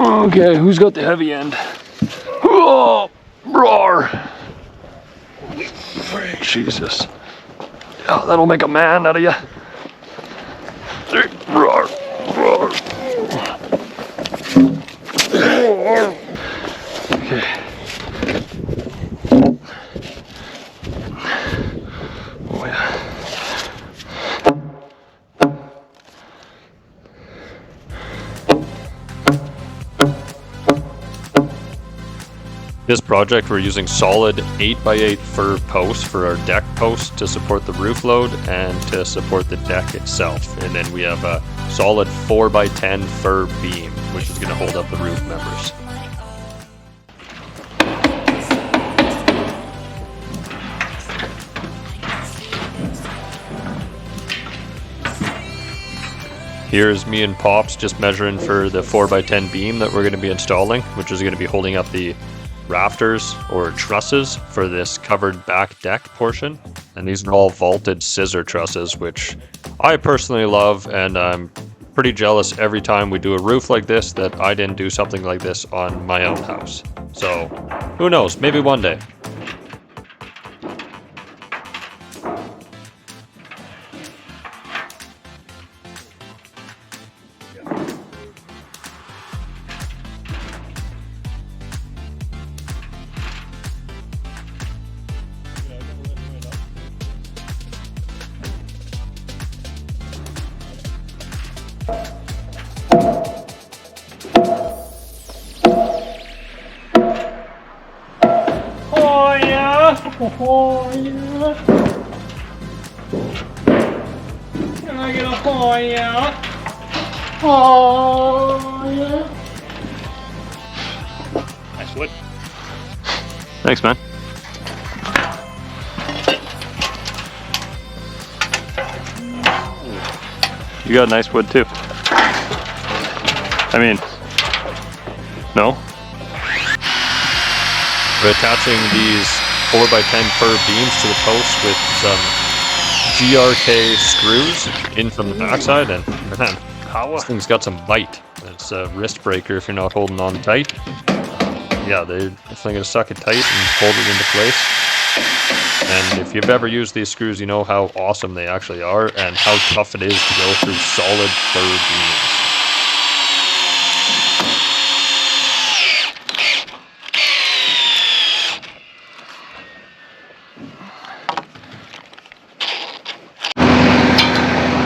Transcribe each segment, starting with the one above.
Okay, who's got the heavy end? Oh, roar! Jesus. Yeah, that'll make a man out of you. Roar, roar. Okay. Oh yeah. This project, we're using solid 8x8 fir posts for our deck posts to support the roof load and to support the deck itself. And then we have a solid 4x10 fir beam, which is going to hold up the roof members. Here's me and Pops just measuring for the 4x10 beam that we're going to be installing, which is going to be holding up the rafters or trusses for this covered back deck portion. And these are all vaulted scissor trusses, which I personally love, and I'm pretty jealous every time we do a roof like this that I didn't do something like this on my own house. So who knows, maybe one day. Oh yeah! Can I get a oh yeah? Oh yeah! Nice wood. Thanks, man. You got nice wood too. I mean, no? We're attaching these 4x10 fir beams to the post with some GRK screws in from the backside, and man, this thing's got some bite. It's a wrist breaker if you're not holding on tight. Yeah, they're definitely going to suck it tight and hold it into place. And if you've ever used these screws, you know how awesome they actually are and how tough it is to go through solid fir beams.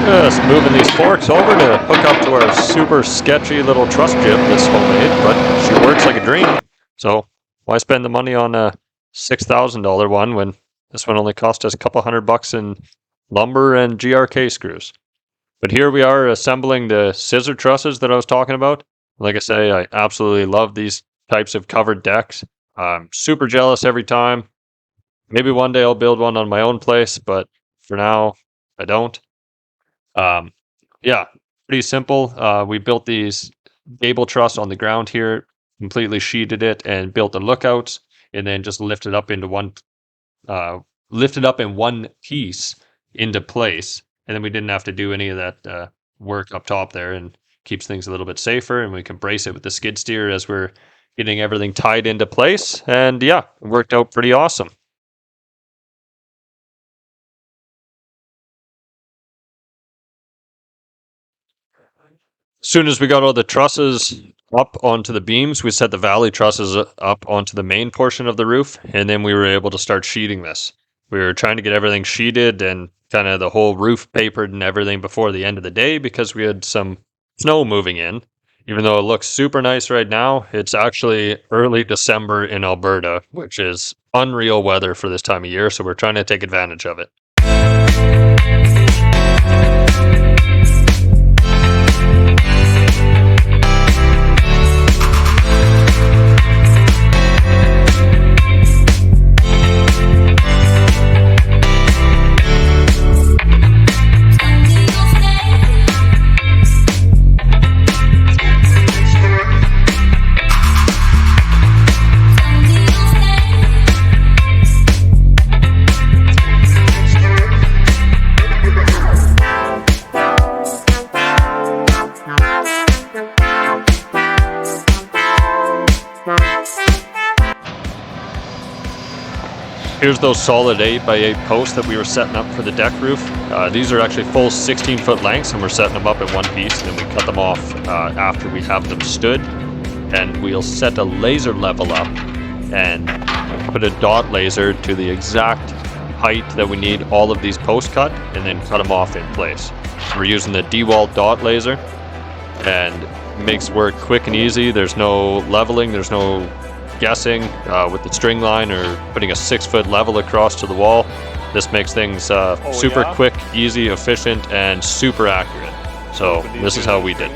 Just moving these forks over to hook up to our super sketchy little truss jib that's homemade, but she works like a dream. So why spend the money on a $6,000 one when this one only cost us a couple $100 in lumber and GRK screws? But here we are assembling the scissor trusses that I was talking about. Like I say, I absolutely love these types of covered decks. I'm super jealous every time. Maybe one day I'll build one on my own place, but for now, I don't. Yeah, pretty simple. We built these gable truss on the ground here, completely sheeted it and built the lookouts, and then just lifted up in one piece into place. And then we didn't have to do any of that work up top there, and keeps things a little bit safer. And we can brace it with the skid steer as we're getting everything tied into place. And yeah, it worked out pretty awesome. As soon as we got all the trusses up onto the beams, we set the valley trusses up onto the main portion of the roof, and then we were able to start sheeting this. We were trying to get everything sheeted and kind of the whole roof papered and everything before the end of the day because we had some snow moving in. Even though it looks super nice right now, it's actually early December in Alberta, which is unreal weather for this time of year, so we're trying to take advantage of it. Here's those solid 8x8 posts that we were setting up for the deck roof. These are actually full 16-foot lengths, and we're setting them up in one piece, and then we cut them off after we have them stood. And we'll set a laser level up and put a dot laser to the exact height that we need all of these posts cut, and then cut them off in place. So we're using the DeWalt dot laser, and it makes work quick and easy. There's no leveling, there's no guessing with the string line or putting a 6-foot level across to the wall. This makes things super quick, easy, efficient, and super accurate. So this is how we did.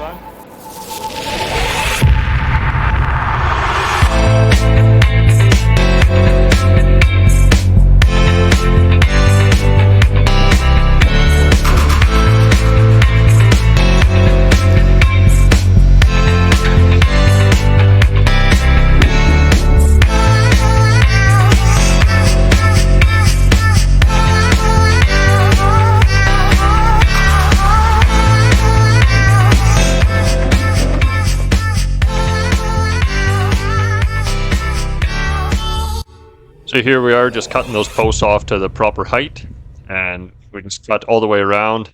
So here we are, just cutting those posts off to the proper height, and we just cut all the way around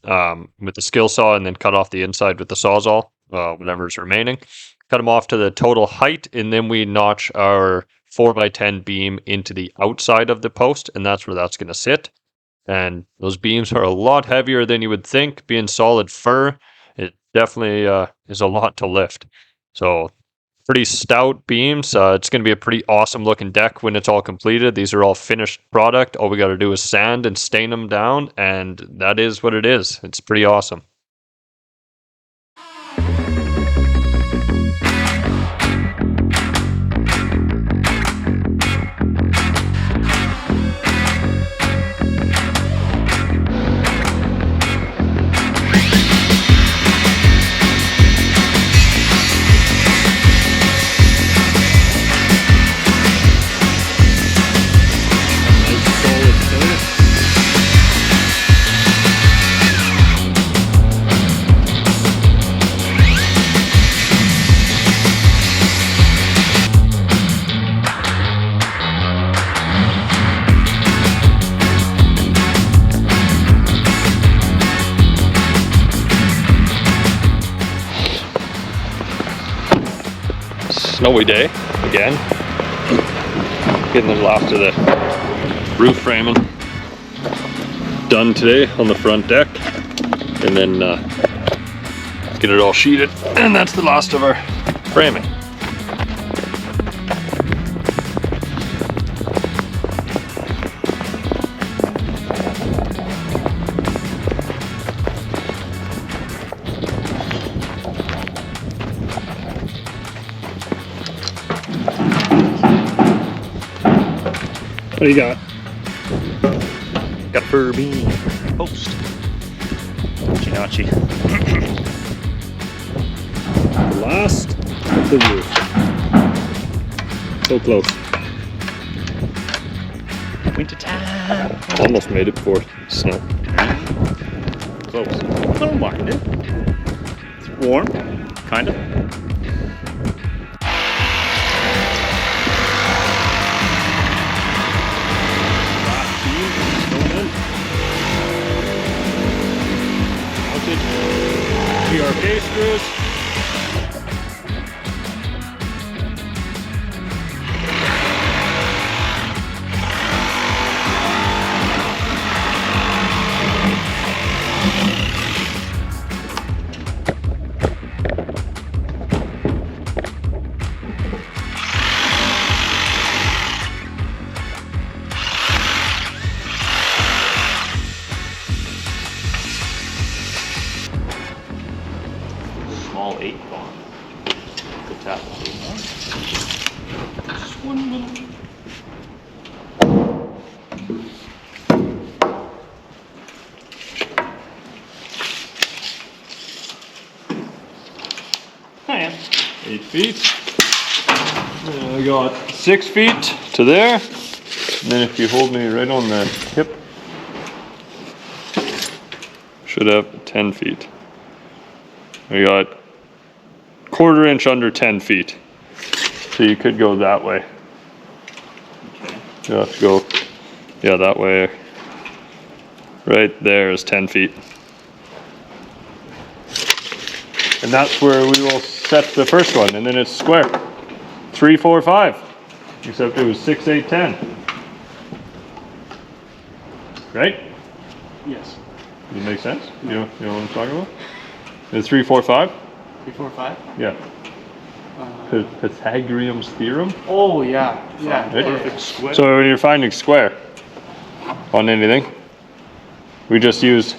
with the skill saw, and then cut off the inside with the Sawzall, whatever's remaining. Cut them off to the total height, and then we notch our 4x10 beam into the outside of the post, and that's where that's going to sit. And those beams are a lot heavier than you would think. Being solid fir, it definitely is a lot to lift. So pretty stout beams. It's going to be a pretty awesome looking deck when it's all completed. These are all finished product. All we got to do is sand and stain them down, and that is what it is. It's pretty awesome. Snowy day again. Getting the last of the roof framing done today on the front deck, and then get it all sheeted, and that's the last of our framing. What do you got? Got a fir beam post. Chinacci. Last of the roof. So close. Winter time. Almost made it before snow. Close. I don't mind it. It's warm, kind of. PRK screws. Small 8-bar. Good tap. Just one little. Hiya. 8 feet. I got 6 feet to there. And then if you hold me right on the hip, should have 10 feet. We got 1/4 inch under 10 feet. So you could go that way. You'll have to go, yeah, that way. Right there is 10 feet. And that's where we will set the first one, and then it's square. 3, 4, 5. Except it was 6, 8, 10. Right? Yes. Does it make sense? You know what I'm talking about? It's 3, 4, 5? 3, 4, 5? Yeah. Pythagorean's theorem. Oh, yeah. Yeah. Right? Perfect square. So when you're finding square on anything, we just use,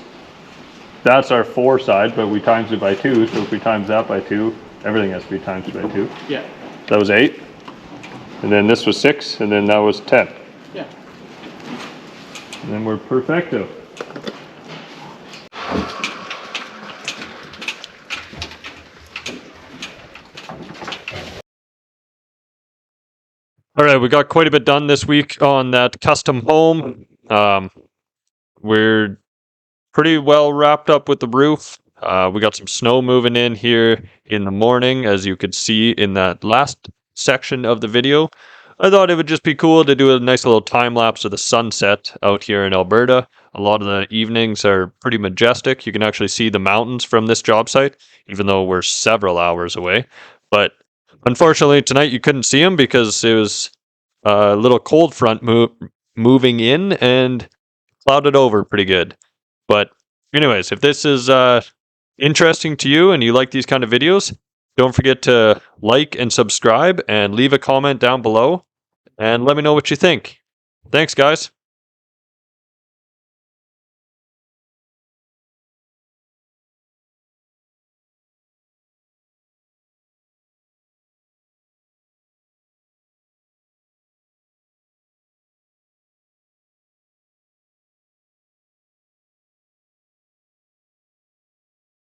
that's our 4 side, but we times it by 2. So if we times that by 2, everything has to be times by 2. Yeah. That was 8. And then this was 6, and then that was 10. Yeah. And then we're perfecto. All right, we got quite a bit done this week on that custom home. We're pretty well wrapped up with the roof. We got some snow moving in here in the morning, as you could see in that last section of the video. I thought it would just be cool to do a nice little time lapse of the sunset out here in Alberta. A lot of the evenings are pretty majestic. You can actually see the mountains from this job site, even though we're several hours away. But unfortunately, tonight you couldn't see them because it was a little cold front moving in and clouded over pretty good. But anyways, if this is interesting to you and you like these kind of videos, don't forget to like and subscribe and leave a comment down below and let me know what you think. Thanks, guys.